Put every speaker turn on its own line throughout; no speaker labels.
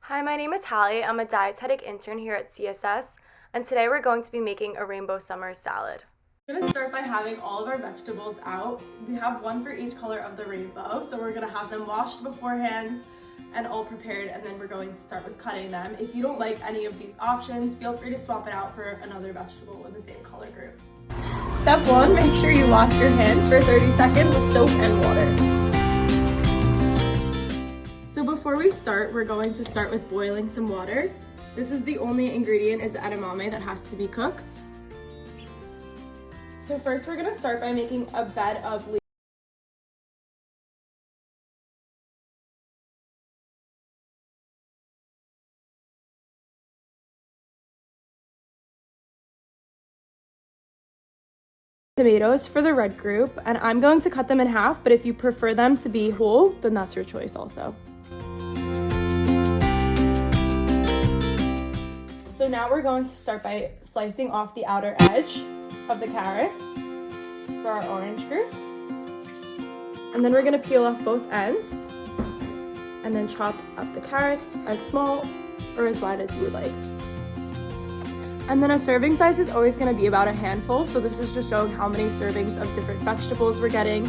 Hi, my name is Hallie. I'm a dietetic intern here at CSS, and today we're going to be making a rainbow summer salad.
We're gonna start by having all of our vegetables out. We have one for each color of the rainbow, so we're gonna have them washed beforehand and all prepared, and then we're going to start with cutting them. If you don't like any of these options, feel free to swap it out for another vegetable in the same color group. Step one, make sure you wash your hands for 30 seconds with soap and water. So before we start, we're going to start with boiling some water. This is the only ingredient is the edamame that has to be cooked. So first we're gonna start by making a bed of tomatoes for the red group, and I'm going to cut them in half, but if you prefer them to be whole, then that's your choice also. So now we're going to start by slicing off the outer edge of the carrots for our orange group. And then we're gonna peel off both ends and then chop up the carrots as small or as wide as you would like. And then a serving size is always gonna be about a handful, so this is just showing how many servings of different vegetables we're getting.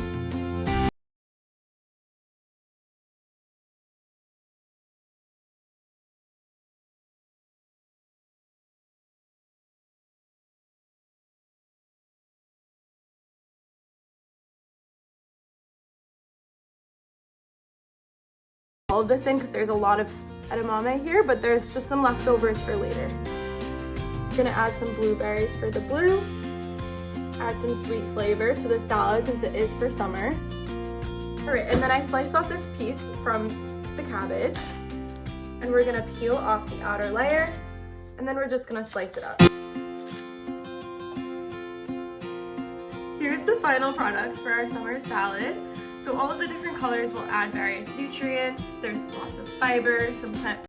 All of this in because there's a lot of edamame here, but there's just some leftovers for later. I'm gonna add some blueberries for the blue, add some sweet flavor to the salad since it is for summer. All right, and then I sliced off this piece from the cabbage, and we're gonna peel off the outer layer, and then we're just gonna slice it up. Here's the final product for our summer salad. So all of the different colors will add various nutrients. There's lots of fiber, some plant